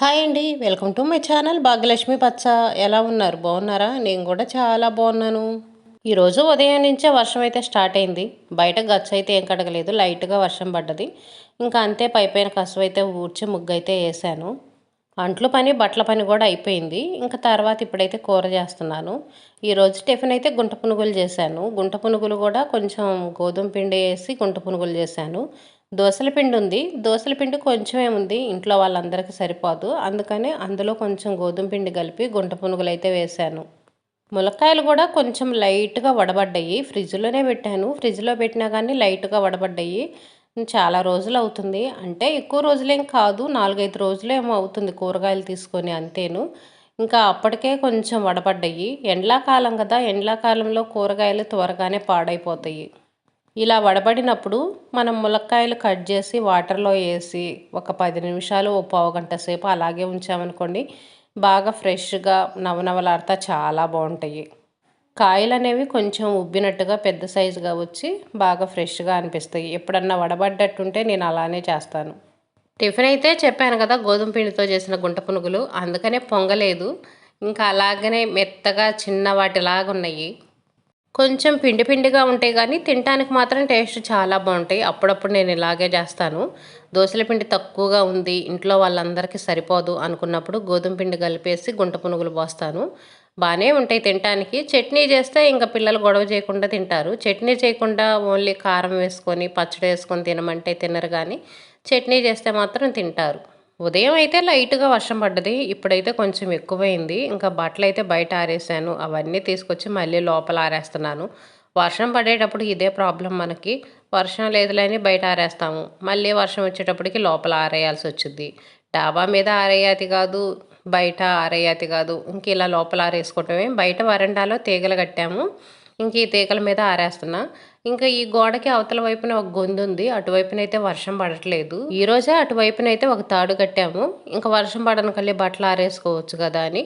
Hi అండి. Welcome to my channel Bhagyalakshmi పచ్చ. ఎలా ఉన్నారు? బాగున్నారా? నేను కూడా చాలా బాగున్నాను. ఈరోజు ఉదయం నుంచే వర్షం అయితే స్టార్ట్ అయింది. బయట గచ్చు అయితే ఏం కడగలేదు, లైట్గా వర్షం పడ్డది. ఇంకా అంతే, పైపైన కసువు అయితే ఊడ్చి ముగ్గు అయితే వేసాను. అంట్లు పని బట్టల పని కూడా అయిపోయింది. ఇంకా తర్వాత ఇప్పుడైతే కూర చేస్తున్నాను. ఈరోజు టిఫిన్ అయితే గుంట పునుగులు చేశాను. గుంట పునుగులు కూడా కొంచెం గోధుమ పిండి వేసి గుంట పునుగులు చేశాను. దోసల పిండి ఉంది, దోసల పిండి కొంచెమే ఉంది, ఇంట్లో వాళ్ళందరికీ సరిపోదు. అందుకని అందులో కొంచెం గోధుమ పిండి కలిపి గుంట పునుగులు అయితే వేశాను. ములక్కాయలు కూడా కొంచెం లైట్గా వడబడ్డాయి. ఫ్రిడ్జ్లోనే పెట్టాను, ఫ్రిడ్జ్లో పెట్టినా కానీ లైట్గా వడబడ్డాయి. చాలా రోజులు అవుతుంది, అంటే ఎక్కువ రోజులేం కాదు, 4-5 రోజులు ఏమో అవుతుంది కూరగాయలు తీసుకొని, అంతేను. ఇంకా అప్పటికే కొంచెం వడబడ్డాయి. ఎండాకాలం కదా, ఎండాకాలంలో కూరగాయలు త్వరగానే పాడైపోతాయి. ఇలా వడబడినప్పుడు మనం ములక్కాయలు కట్ చేసి వాటర్లో వేసి ఒక 10 నిమిషాలు, ఓ పావు గంట సేపు అలాగే ఉంచామనుకోండి, బాగా ఫ్రెష్గా నవనవలాడుతా చాలా బాగుంటాయి. కాయలు అనేవి కొంచెం ఉబ్బినట్టుగా పెద్ద సైజుగా వచ్చి బాగా ఫ్రెష్గా అనిపిస్తాయి. ఎప్పుడన్నా వడబడ్డట్టుంటే నేను అలానే చేస్తాను. టిఫిన్ అయితే చెప్పాను కదా, గోధుమ పిండితో చేసిన గుంట పునుగులు, అందుకనే పొంగలేదు. ఇంకా అలాగనే మెత్తగా చిన్న వాటిలాగా ఉన్నాయి. కొంచెం పిండి పిండిగా ఉంటాయి కానీ తినడానికి మాత్రం టేస్ట్ చాలా బాగుంటాయి. అప్పుడప్పుడు నేను ఇలాగే చేస్తాను. దోసల పిండి తక్కువగా ఉంది, ఇంట్లో వాళ్ళందరికీ సరిపోదు అనుకున్నప్పుడు గోధుమ పిండి కలిపేసి గుంట పునుగులు పోస్తాను. బాగానే ఉంటాయి తినడానికి. చట్నీ చేస్తే ఇంకా పిల్లలు గొడవ చేయకుండా తింటారు. చట్నీ చేయకుండా ఓన్లీ కారం వేసుకొని పచ్చడి వేసుకొని తినమంటే తినరు, కానీ చట్నీ చేస్తే మాత్రం తింటారు. ఉదయం అయితే లైట్గా వర్షం పడ్డది, ఇప్పుడైతే కొంచెం ఎక్కువైంది. ఇంకా బట్టలు అయితే బయట ఆరేసాను, అవన్నీ తీసుకొచ్చి మళ్ళీ లోపల ఆరేస్తున్నాను. వర్షం పడేటప్పుడు ఇదే ప్రాబ్లం మనకి. వర్షం లేదులే అని బయట ఆరేస్తాము, మళ్ళీ వర్షం వచ్చేటప్పటికి లోపల ఆరేయాల్సి వచ్చింది. డాబా మీద ఆరేయాతి కాదు, బయట ఆరేయాతి కాదు, ఇంక ఇలా లోపల ఆరేసుకోవటమే. బయట వరండాలో తీగలు కట్టాము, ఇంక ఈ తీగల మీద ఆరేస్తున్నా. ఇంకా ఈ గోడకి అవతల వైపున ఒక గొంతు ఉంది, అటువైపునైతే వర్షం పడట్లేదు. ఈ రోజే అటువైపునైతే ఒక తాడు కట్టాము, ఇంకా వర్షం పడనకల్లి బట్టలు ఆరేసుకోవచ్చు కదా అని.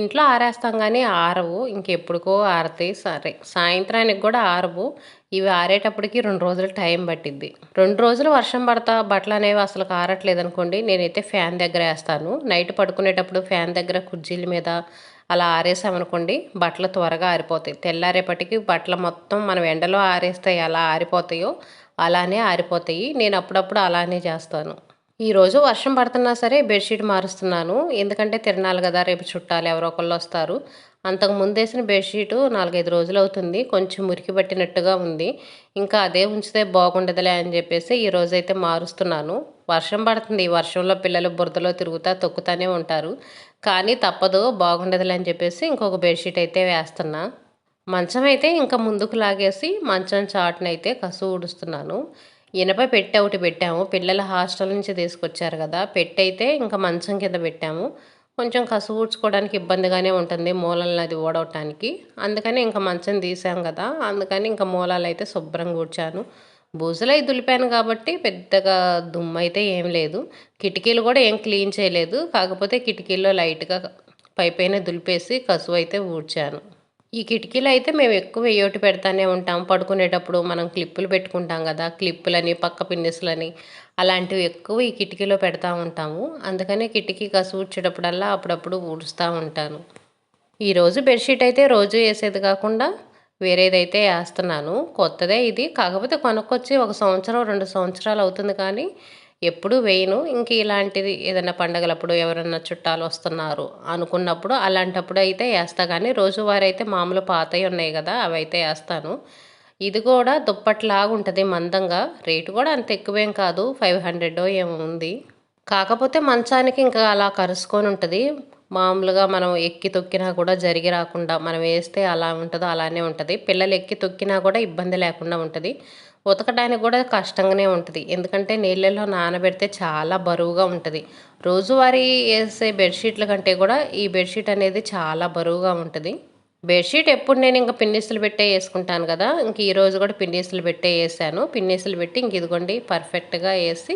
ఇంట్లో ఆరేస్తాం కానీ ఆరవు, ఇంకెప్పుడుకో ఆరతాయి. సరే, సాయంత్రానికి కూడా ఆరవు. ఇవి ఆరేటప్పటికి 2 రోజులు టైం పట్టిద్ది. 2 రోజులు వర్షం పడతా బట్టలు అనేవి అసలు ఆరట్లేదు అనుకోండి, నేనైతే ఫ్యాన్ దగ్గర వేస్తాను. నైట్ పడుకునేటప్పుడు ఫ్యాన్ దగ్గర కుర్చీల మీద అలా ఆరేసామనుకోండి, బట్టలు త్వరగా ఆరిపోతాయి. తెల్లారేపటికి బట్టలు మొత్తం మనం ఎండలో ఆరేస్తే ఎలా ఆరిపోతాయో అలానే ఆరిపోతాయి. నేను అప్పుడప్పుడు అలానే చేస్తాను. ఈరోజు వర్షం పడుతున్నా సరే బెడ్షీట్ మారుస్తున్నాను, ఎందుకంటే తిరణాలు కదా, రేపు చుట్టాలు ఎవరో ఒకళ్ళు వస్తారు. అంతకు ముందేసిన బెడ్షీటు 4-5 రోజులు అవుతుంది, కొంచెం మురికి పట్టినట్టుగా ఉంది. ఇంకా అదే ఉంచితే బాగుండదులే అని చెప్పేసి ఈరోజైతే మారుస్తున్నాను. వర్షం పడుతుంది, ఈ వర్షంలో పిల్లలు బురదలో తిరుగుతా తొక్కుతానే ఉంటారు, కానీ తప్పదు, బాగుండదులే అని చెప్పేసి ఇంకొక బెడ్షీట్ అయితే వేస్తున్నా. మంచం అయితే ఇంకా ముందుకు లాగేసి మంచం చాటునైతే కసు ఊడుస్తున్నాను. ఇనప పెట్టె ఒకటి పెట్టాము, పిల్లల హాస్టల్ నుంచి తీసుకొచ్చారు కదా, పెట్టయితే ఇంకా మంచం కింద పెట్టాము. కొంచెం కసు ఊడ్చుకోవడానికి ఇబ్బందిగానే ఉంటుంది, మూలలను అది ఊడవటానికి. అందుకని ఇంకా మంచం తీసాం కదా, అందుకని ఇంకా మూలాలు అయితే శుభ్రంగా ఊడ్చాను. బూజులు అయి దులిపాను కాబట్టి పెద్దగా దుమ్ము అయితే ఏం లేదు. కిటికీలు కూడా ఏం క్లీన్ చేయలేదు, కాకపోతే కిటికీల్లో లైట్గా పైపైన దులిపేసి కసువు అయితే ఊడ్చాను. ఈ కిటికీలు అయితే మేము ఎక్కువ ఏయోటి పెడతానే ఉంటాం. పడుకునేటప్పుడు మనం క్లిప్పులు పెట్టుకుంటాం కదా, క్లిప్పులని పక్క పిన్నిస్లని అలాంటివి ఎక్కువ ఈ కిటికీలో పెడతా ఉంటాము. అందుకనే కిటికీ కసు ఊడ్చేటప్పుడల్లా అప్పుడప్పుడు ఊడుస్తూ ఉంటాను. ఈరోజు బెడ్షీట్ అయితే రోజు వేసేది కాకుండా వేరేదైతే వేస్తున్నాను. కొత్తదే ఇది, కాకపోతే కొనుక్కొచ్చి 1 సంవత్సరం 2 సంవత్సరాలు అవుతుంది, కానీ ఎప్పుడూ వేయను. ఇంక ఇలాంటిది ఏదైనా పండగలప్పుడు ఎవరన్నా చుట్టాలు వస్తున్నారు అనుకున్నప్పుడు అలాంటప్పుడు అయితే వేస్తా, కానీ రోజువారీ అయితే మామూలు పాతవి ఉన్నాయి కదా, అవి అయితే వేస్తాను. ఇది కూడా దుప్పట్లాగా ఉంటుంది మందంగా, రేటు కూడా అంత ఎక్కువేం కాదు, 500 ఏమో ఉంది. కాకపోతే మంచానికి ఇంకా అలా కరుసుకొని ఉంటుంది. మామూలుగా మనం ఎక్కి తొక్కినా కూడా జరిగి రాకుండా మనం వేస్తే అలా ఉంటుందో అలానే ఉంటుంది. పిల్లలు ఎక్కి తొక్కినా కూడా ఇబ్బంది లేకుండా ఉంటుంది. ఉతకడానికి కూడా కష్టంగానే ఉంటుంది, ఎందుకంటే నీళ్ళల్లో నానబెడితే చాలా బరువుగా ఉంటుంది. రోజువారీ వేసే బెడ్షీట్ల కంటే కూడా ఈ బెడ్షీట్ అనేది చాలా బరువుగా ఉంటుంది. బెడ్షీట్ ఎప్పుడు నేను ఇంకా పిన్నిసులు పెట్టే వేసుకుంటాను కదా, ఇంక ఈరోజు కూడా పిన్నిసులు పెట్టే వేసాను. పిన్నిసులు పెట్టి ఇంక ఇదిగోండి పర్ఫెక్ట్గా వేసి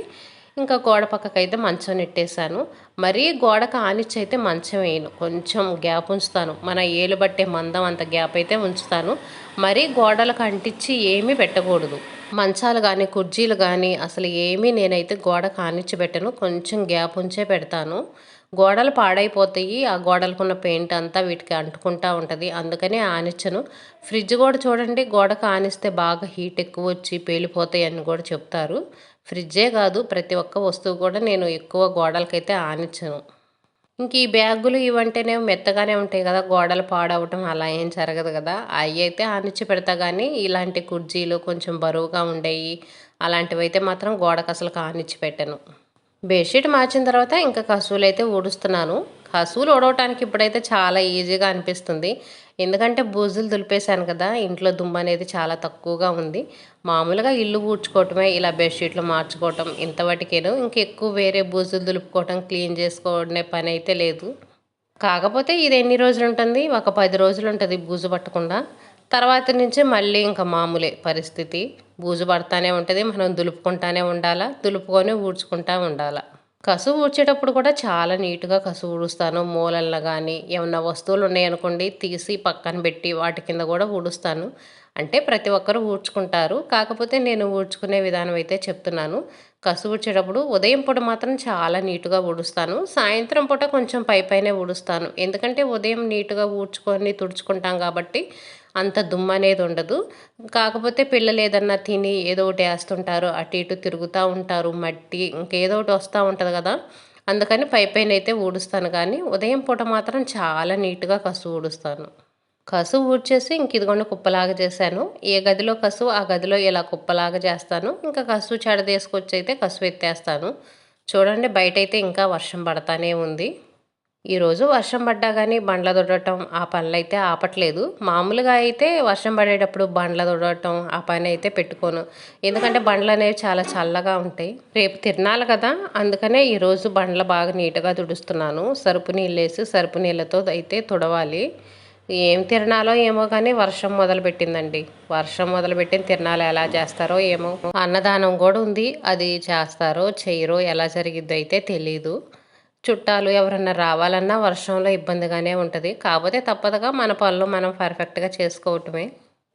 ఇంకా గోడ పక్కకైతే మంచం నెట్టేశాను. మరీ గోడకు ఆనిచ్చి అయితే మంచం వేయను, కొంచెం గ్యాప్ ఉంచుతాను. మన ఏలు బట్టే మందం అంత గ్యాప్ అయితే ఉంచుతాను. మరీ గోడలకు అంటించి ఏమీ పెట్టకూడదు. మంచాలు కానీ కుర్చీలు కానీ అసలు ఏమీ నేనైతే గోడకు ఆనించబెట్టను. కొంచెం గ్యాప్ ఉంచే పెడతాను. గోడలు పాడైపోతాయి. ఆ గోడలకున్న పెయింట్ అంతా వీటికి అంటుకుంటా ఉంటుంది. అందుకనే ఆనిచ్చను. ఫ్రిడ్జ్ కూడా చూడండి, గోడకు ఆనిస్తే బాగా హీట్ ఎక్కువ వచ్చి పేలిపోతాయి అని కూడా చెప్తారు. ఫ్రిడ్జే కాదు, ప్రతి ఒక్క వస్తువు కూడా నేను ఎక్కువ గోడలకైతే ఆనిచ్చను. ఇంక ఈ బ్యాగులు ఇవంటేనే మెత్తగానే ఉంటాయి కదా, గోడలు పాడవటం అలా ఏం జరగదు కదా. అవి అయితే ఆనిచ్చి పెడతా, కానీ ఇలాంటి కుర్చీలు కొంచెం బరువుగా ఉండేవి అలాంటివి అయితే మాత్రం గోడకు అసలు ఆనిచ్చి పెట్టను. బెడ్షీట్ మార్చిన తర్వాత ఇంకా కసువులు అయితే ఊడుస్తున్నాను. కసువులు ఊడవటానికి ఇప్పుడైతే చాలా ఈజీగా అనిపిస్తుంది. ఎందుకంటే బూజులు దులిపేశాను కదా, ఇంట్లో దుమ్ము అనేది చాలా తక్కువగా ఉంది. మామూలుగా ఇల్లు ఊడ్చుకోవటమే, ఇలా బెడ్షీట్లు మార్చుకోవటం ఇంతవరకేను. ఇంకెక్కువ వేరే బూజులు దులుపుకోవటం క్లీన్ చేసుకోవడం పని అయితే లేదు. కాకపోతే ఇది ఎన్ని రోజులు ఉంటుంది, ఒక 10 రోజులు ఉంటుంది బూజు పట్టకుండా. తర్వాత నుంచి మళ్ళీ ఇంకా మామూలే పరిస్థితి. బూజు పడతానే ఉంటుంది, మనం దులుపుకుంటానే ఉండాలా, దులుపుకొని ఊడ్చుకుంటా ఉండాలా. కసువు ఊడ్చేటప్పుడు కూడా చాలా నీట్గా కసువు ఊడుస్తాను. మూలల్లో కానీ ఏమన్నా వస్తువులు ఉన్నాయనుకోండి తీసి పక్కన పెట్టి వాటి కింద కూడా ఊడుస్తాను. అంటే ప్రతి ఒక్కరూ ఊడ్చుకుంటారు, కాకపోతే నేను ఊడ్చుకునే విధానం అయితే చెప్తున్నాను. కసువు ఊడ్చేటప్పుడు ఉదయం పూట మాత్రం చాలా నీట్గా ఊడుస్తాను. సాయంత్రం పూట కొంచెం పైనే ఊడుస్తాను. ఎందుకంటే ఉదయం నీట్గా ఊడ్చుకొని తుడుచుకుంటాం కాబట్టి అంత దుమ్ము అనేది ఉండదు. కాకపోతే పిల్లలు ఏదన్నా తిని ఏదో ఒకటి వేస్తుంటారు, అటు ఇటు తిరుగుతూ ఉంటారు, మట్టి ఇంకేదో ఒకటి వస్తూ ఉంటుంది కదా, అందుకని పైన అయితే ఊడుస్తాను. కానీ ఉదయం పూట మాత్రం చాలా నీట్గా కసువు ఊడుస్తాను. కసువు ఊడ్చేసి ఇంక ఇదిగోండి కుప్పలాగా చేశాను. ఏ గదిలో కసువు ఆ గదిలో ఇలా కుప్పలాగా చేస్తాను. ఇంకా కసువు చెడ తీసుకొచ్చి అయితే కసువు ఎత్తేస్తాను. చూడండి, బయట అయితే ఇంకా వర్షం పడతానే ఉంది. ఈరోజు వర్షం పడ్డా కానీ బండ్ల తుడవటం ఆ పనులు అయితే ఆపట్లేదు. మామూలుగా అయితే వర్షం పడేటప్పుడు బండ్ల తుడవటం ఆ పని అయితే పెట్టుకోను. ఎందుకంటే బండ్లు అనేవి చాలా చల్లగా ఉంటాయి. రేపు తిరణాలు కదా, అందుకనే ఈరోజు బండ్లు బాగా నీట్గా తుడుస్తున్నాను. సరుపు నీళ్ళు వేసి సరుపు నీళ్ళతో అయితే తుడవాలి. ఏం తిరణాలో ఏమో కానీ వర్షం మొదలుపెట్టిందండి. వర్షం మొదలుపెట్టిన తిరణాలు ఎలా చేస్తారో ఏమో. అన్నదానం కూడా ఉంది, అది చేస్తారో చేయరో ఎలా జరిగిద్దో అయితే తెలీదు. చుట్టాలు ఎవరన్నా రావాలన్నా వర్షంలో ఇబ్బందిగానే ఉంటుంది. కాకపోతే తప్పదుగా మన పనులు మనం పర్ఫెక్ట్గా చేసుకోవటమే.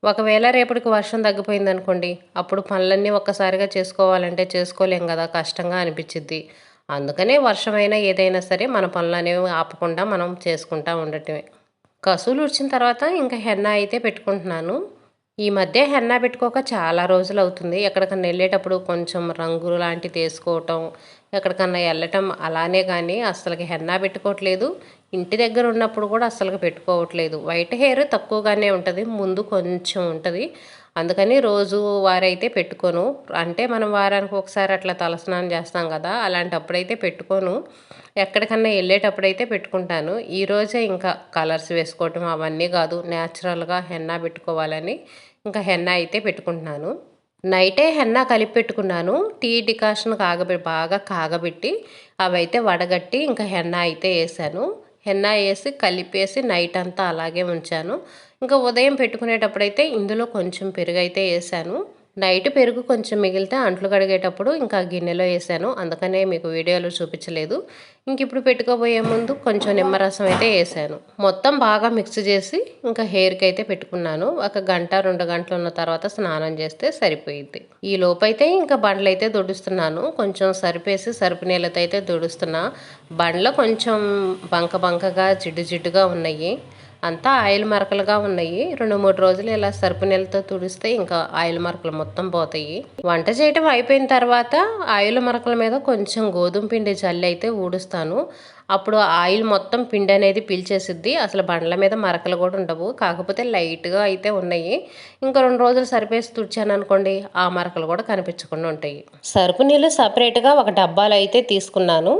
ఒకవేళ రేపటికి వర్షం తగ్గిపోయిందనుకోండి, అప్పుడు పనులన్నీ ఒక్కసారిగా చేసుకోవాలంటే చేసుకోలేం కదా, కష్టంగా అనిపించిద్ది. అందుకనే వర్షమైనా ఏదైనా సరే మన పనులు అనేవి ఆపకుండా మనం చేసుకుంటూ ఉండటమే. కసువులు ఉడిచిన తర్వాత ఇంకా హెన్నా అయితే పెట్టుకుంటున్నాను. ఈ మధ్య హెన్నా పెట్టుకోక చాలా రోజులు అవుతుంది. ఎక్కడికన్నా వెళ్ళేటప్పుడు కొంచెం రంగులు లాంటివి తీసుకోవటం, ఎక్కడికన్నా వెళ్ళటం అలానే, కానీ అస్సలకి హెన్నా పెట్టుకోవట్లేదు. ఇంటి దగ్గర ఉన్నప్పుడు కూడా అస్సలకి పెట్టుకోవట్లేదు. వైట్ హెయిర్ తక్కువగానే ఉంటుంది, ముందు కొంచెం ఉంటుంది. అందుకని రోజు వారైతే పెట్టుకోను. అంటే మనం వారానికి ఒకసారి అట్లా తలస్నానం చేస్తాం కదా, అలాంటప్పుడైతే పెట్టుకోను. ఎక్కడికన్నా వెళ్ళేటప్పుడైతే పెట్టుకుంటాను. ఈరోజే ఇంకా కలర్స్ వేసుకోవటం అవన్నీ కాదు, న్యాచురల్గా హెన్నా పెట్టుకోవాలని ఇంకా హెన్నా అయితే పెట్టుకుంటున్నాను. నైటే హెన్నా కలిపి పెట్టుకున్నాను. టీ డికాషన్ బాగా కాగబెట్టి అవైతే వడగట్టి ఇంకా హెన్నా అయితే వేసాను. హెన్నా వేసి కలిపేసి నైట్ అంతా అలాగే ఉంచాను. ఇంకా ఉదయం పెట్టుకునేటప్పుడైతే ఇందులో కొంచెం పెరుగు అయితే వేసాను. నైట్ పెరుగు కొంచెం మిగిలితే అంట్లు కడిగేటప్పుడు ఇంకా గిన్నెలో వేసాను, అందుకనే మీకు వీడియోలో చూపించలేదు. ఇంక ఇప్పుడు పెట్టుకోబోయే ముందు కొంచెం నిమ్మరసం అయితే వేసాను. మొత్తం బాగా మిక్స్ చేసి ఇంకా హెయిర్కి అయితే పెట్టుకున్నాను. 1 గంట 2 గంటలు ఉన్న తర్వాత స్నానం చేస్తే సరిపోయిద్ది. ఈ లోపైతే ఇంకా బండ్లు అయితే దుడుస్తున్నాను. కొంచెం సరిపేసి సరుపు నీళ్ళతో అయితే దుడుస్తున్నా. బండ్లు కొంచెం బంకగా జిడ్డుగా ఉన్నాయి. అంతా ఆయిల్ మరకలుగా ఉన్నాయి. 2-3 రోజులు ఇలా సరుపు నీళ్ళతో తుడిస్తే ఇంకా ఆయిల్ మరకలు మొత్తం పోతాయి. వంట చేయటం అయిపోయిన తర్వాత ఆయిల్ మరకల మీద కొంచెం గోధుమ పిండి జల్లి అయితే ఊడుస్తాను. అప్పుడు ఆయిల్ మొత్తం పిండి అనేది పీల్చేసిద్ది. అసలు బండ్ల మీద మరకలు కూడా ఉండవు. కాకపోతే లైట్గా అయితే ఉన్నాయి. ఇంకా 2 రోజులు సరిపేసి తుడిచాను అనుకోండి, ఆ మరకలు కూడా కనిపించకుండా ఉంటాయి. సరుపు నీళ్ళు సపరేట్గా ఒక డబ్బాలో అయితే తీసుకున్నాను.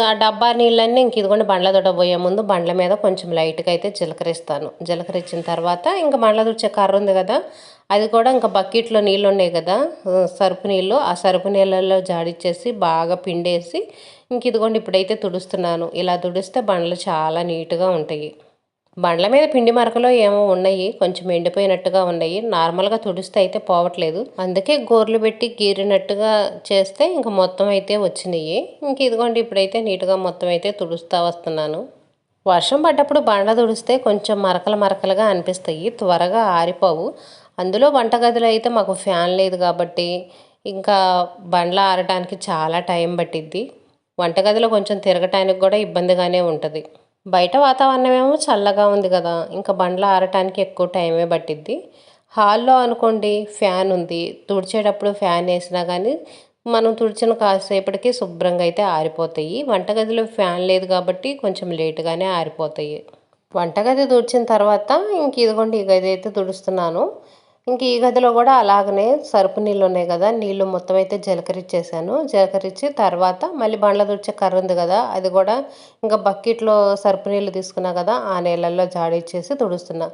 ఆ డబ్బా నీళ్ళన్నీ ఇంక ఇదిగోండి బండ్ల తొడబోయే ముందు బండ్ల మీద కొంచెం లైట్గా అయితే జీలకరిస్తాను. జీలకరించిన తర్వాత ఇంకా బండ్ల తుడిచే కర్ర ఉంది కదా, అది కూడా ఇంకా బకెట్లో నీళ్ళు ఉన్నాయి కదా, సరుపు నీళ్ళు, ఆ సరుపు నీళ్ళల్లో జాడిచ్చేసి బాగా పిండేసి ఇంక ఇదిగోండి ఇప్పుడైతే తుడుస్తున్నాను. ఇలా తుడిస్తే బండ్లు చాలా నీట్గా ఉంటాయి. బండ్ల మీద పిండి మరకలో ఏమో ఉన్నాయి, కొంచెం ఎండిపోయినట్టుగా ఉన్నాయి. నార్మల్గా తుడిస్తే అయితే పోవట్లేదు. అందుకే గోర్లు పెట్టి గీరినట్టుగా చేస్తే ఇంక మొత్తం అయితే వచ్చినాయి. ఇంక ఇదిగోండి ఇప్పుడైతే నీట్గా మొత్తం అయితే తుడుస్తూ వస్తున్నాను. వర్షం పడ్డప్పుడు బండ్ల తుడిస్తే కొంచెం మరకలుగా అనిపిస్తాయి, త్వరగా ఆరిపోవు. అందులో వంటగదిలో అయితే మాకు ఫ్యాన్ లేదు కాబట్టి ఇంకా బండ్లు ఆరడానికి చాలా టైం పట్టిద్ది. వంటగదిలో కొంచెం తిరగటానికి కూడా ఇబ్బందిగానే ఉంటుంది. బయట వాతావరణం ఏమో చల్లగా ఉంది కదా, ఇంకా బండ్లు ఆరటానికి ఎక్కువ టైమే పట్టిద్ది. హాల్లో అనుకోండి ఫ్యాన్ ఉంది, తుడిచేటప్పుడు ఫ్యాన్ వేసినా కానీ మనం తుడిచిన కాసేపటికి శుభ్రంగా అయితే ఆరిపోతాయి. వంటగదిలో ఫ్యాన్ లేదు కాబట్టి కొంచెం లేటుగానే ఆరిపోతాయి. వంటగది తుడిచిన తర్వాత ఇంక ఇదిగోండి ఈ గది అయితే తుడుస్తున్నాను. ఇంక ఈ గదిలో కూడా అలాగనే సరుపు నీళ్ళు ఉన్నాయి కదా, నీళ్ళు మొత్తం అయితే జీలకరించేసాను. జీలకరించి తర్వాత మళ్ళీ బండ్ల తుడిచే కర్ర ఉంది కదా, అది కూడా ఇంకా బకెట్లో సరుపు నీళ్ళు తీసుకున్నా కదా, ఆ నీళ్ళల్లో జాడిచ్చేసి తుడుస్తున్నా.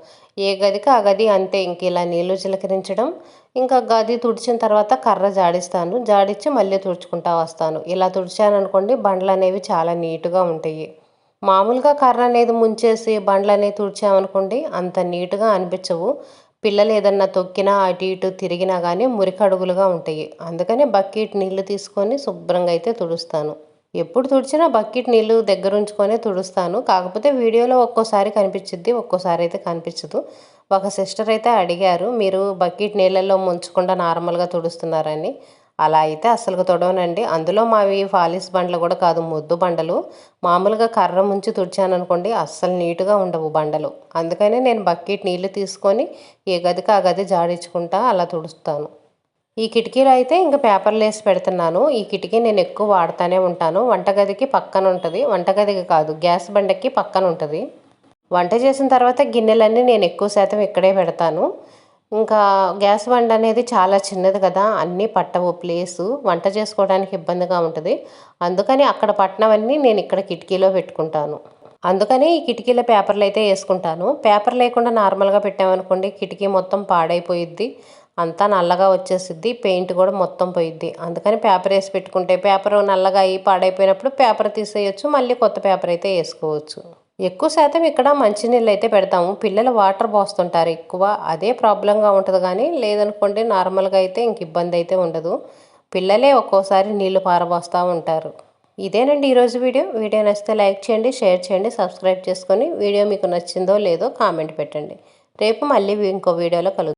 ఏ గదికి ఆ గది అంతే. ఇంక ఇలా నీళ్ళు జీలకరించడం, ఇంకా గది తుడిచిన తర్వాత కర్ర జాడిస్తాను. జాడిచ్చి మళ్ళీ తుడుచుకుంటా వస్తాను. ఇలా తుడిచాను అనుకోండి బండ్లు అనేవి చాలా నీట్గా ఉంటాయి. మామూలుగా కర్ర అనేది ముంచేసి బండ్లు అనేవి తుడిచామనుకోండి అంత నీట్గా అనిపించవు. పిల్లలు ఏదన్నా తొక్కినా అటు ఇటు తిరిగినా కానీ మురికడుగులుగా ఉంటాయి. అందుకని బకెట్ నీళ్లు తీసుకొని శుభ్రంగా అయితే తుడుస్తాను. ఎప్పుడు తుడిచినా బకెట్ నీళ్ళు దగ్గర ఉంచుకొనే తుడుస్తాను. కాకపోతే వీడియోలో ఒక్కోసారి కనిపించిద్ది, ఒక్కోసారి అయితే కనిపించదు. ఒక సిస్టర్ అయితే అడిగారు, మీరు బకెట్ నీళ్ళల్లో ముంచకుండా నార్మల్గా తుడుస్తున్నారని. అలా అయితే అస్సలు తుడవనండి. అందులో మావి పాలిష్ బండ్లు కూడా కాదు, మొద్దు బండలు. మామూలుగా కర్ర ముంచి తుడిచాననుకోండి అస్సలు నీట్గా ఉండవు బండలు. అందుకనే నేను బకెట్ నీళ్ళు తీసుకొని ఏ గదికి ఆ గది జాడించుకుంటా అలా తుడుస్తాను. ఈ కిటికీలో అయితే ఇంకా పేపర్లు వేసి పెడుతున్నాను. ఈ కిటికీ నేను ఎక్కువ వాడుతూనే ఉంటాను. వంటగదికి పక్కన ఉంటుంది, వంటగదికి కాదు గ్యాస్ బండకి పక్కన ఉంటుంది. వంట చేసిన తర్వాత గిన్నెలన్నీ నేను ఎక్కువ శాతం ఇక్కడే పెడతాను. ఇంకా గ్యాస్ బండ అనేది చాలా చిన్నది కదా, అన్నీ పట్టవు ప్లేసు, వంట చేసుకోవడానికి ఇబ్బందిగా ఉంటుంది. అందుకని అక్కడ పట్టినవన్నీ నేను ఇక్కడ కిటికీలో పెట్టుకుంటాను. అందుకని ఈ కిటికీలో పేపర్లు అయితే వేసుకుంటాను. పేపర్ లేకుండా నార్మల్గా పెట్టామనుకోండి కిటికీ మొత్తం పాడైపోయిద్ది, అంతా నల్లగా వచ్చేసిద్ది, పెయింట్ కూడా మొత్తం పోయిద్ది. అందుకని పేపర్ వేసి పెట్టుకుంటే పేపర్ నల్లగా అయ్యి పాడైపోయినప్పుడు పేపర్ తీసేయచ్చు, మళ్ళీ కొత్త పేపర్ అయితే వేసుకోవచ్చు. ఎక్కువ శాతం ఇక్కడ మంచినీళ్ళు అయితే పెడతాము. పిల్లలు వాటర్ పోస్తుంటారు ఎక్కువ, అదే ప్రాబ్లంగా ఉంటుంది. కానీ లేదనుకోండి నార్మల్గా అయితే ఇంక ఇబ్బంది అయితే ఉండదు. పిల్లలే ఒక్కోసారి నీళ్లు పారబోస్తూ ఉంటారు. ఇదేనండి ఈరోజు వీడియో. వీడియో నచ్చితే లైక్ చేయండి, షేర్ చేయండి, సబ్స్క్రైబ్ చేసుకొని వీడియో మీకు నచ్చిందో లేదో కామెంట్ పెట్టండి. రేపు మళ్ళీ ఇంకో వీడియోలో కలుగుతాం.